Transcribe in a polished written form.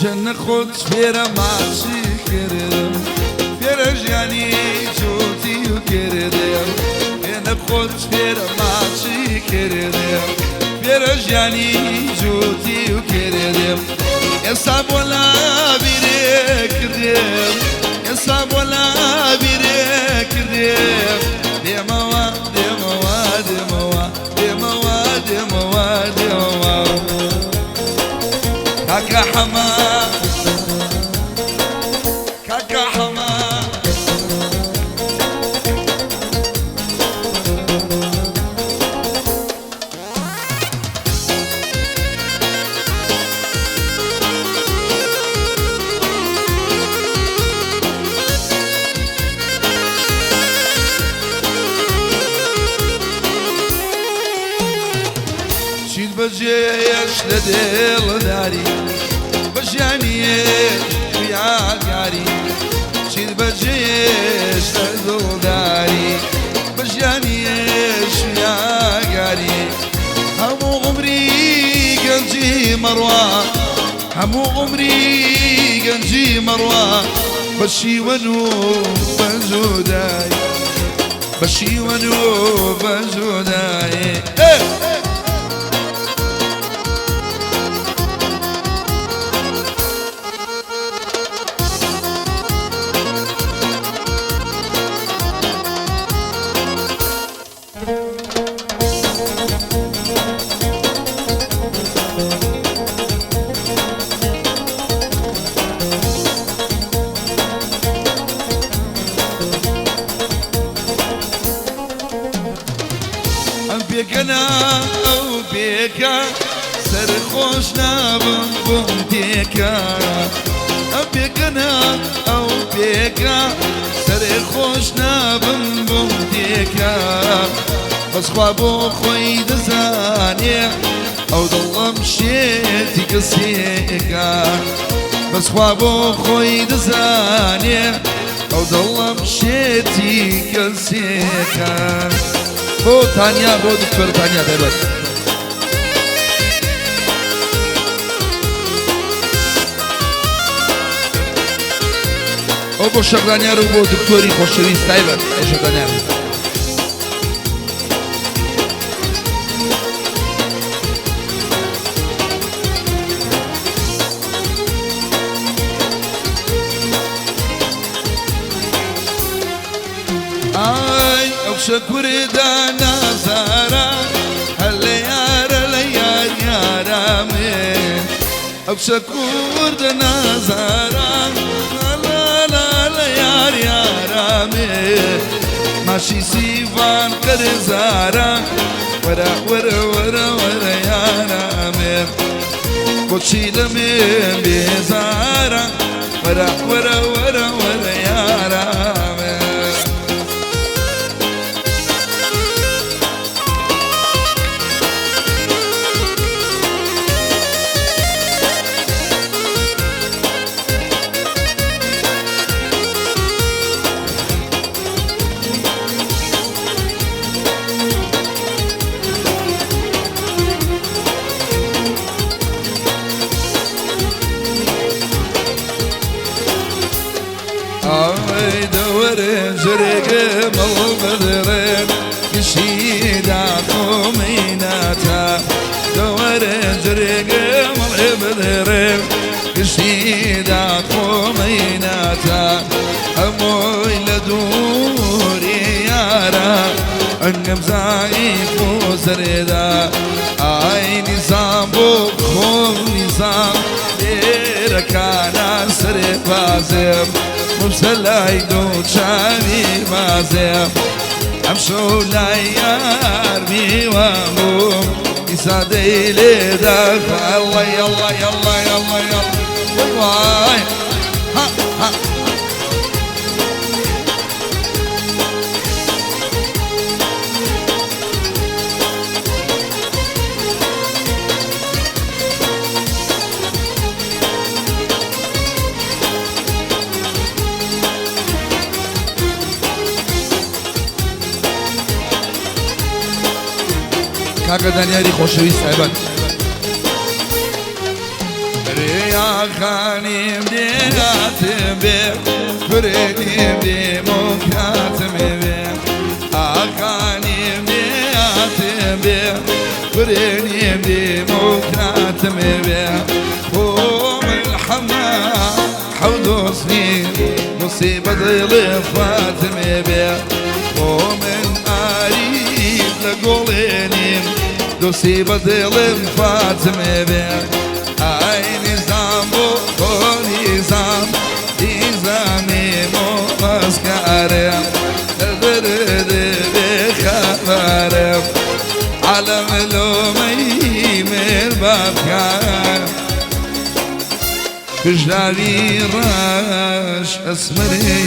جنة خود فيرا ماشي كردم فيرا جاني جوتي وكردم جنة خود فيرا ماشي كردم فيرا جاني جوتي وكردم يا صعب ولا بيرك كردم يا صعب ولا بيرك كردم دموا دموا دموا دموا دموا دموا كاكا حما كاكا حما شيد بجيش لديل داري بجانيش ويا قاري شيد بجيش لديل داري بجانيش ويا قاري همو عمري قنجي مروة همو عمري قنجي مروة بشي ونو بزوداي بشي ونو بزوداي بيكنا أو بيكا سرخوشنا بمبومتيكا بيكنا أو بيكا سرخوشنا بمبومتيكا بس خوابو خوي دزاني أو ضل مشيتي قصيكا بس خوابو خوي دزاني أو ضل مشيتي قصيكا بو تانيا بو دكتور تانيا دايما او بو شغلانيارو بو دكتوري خوشويست دايما اي شغلانيارو شكر دانا زارا هاليار ليار يا من او شكر دانا زارا لا لا ليار يا من ماشي سيفان كرزارا ورا ورا ورا ورا يا من بوشي لمن بيزارا ورا ورا ورا ورا يا من دورين زرق مالبذرين يشيد عقوميناتا دورين زرق مالبذرين يشيد عقوميناتا أموي لدوري يارا أنقم زايف وزريدا آي نظام بخوم نظام ليركانا سرق بازم مسلاي دو شامي مازم امشو لايار ميوامو يسادي لي دافع الله يلا يلا يلا يلا واي کاکە دانیاری خۆشەویست تایبەت ریا خانیم دیاتم بێ فرێنیم دێمۆکاتم بێ ئاخانیم دیاتم بێ فرێنیم دێمۆکاتم بێ بۆ من حەما حەودۆ سنین مصیبە دڵێ فاتم بێ بۆ من ئاریب لە گۆڵێنیم دۆسی بە دڵم فاتم بێ ئای نیزام بۆ تۆ نیزام نیزامی مۆمەسکارم دەدەردێ خەبەرم عەلەم لۆمەی مێربابکار کژاوی ڕەش ئەسمەرێ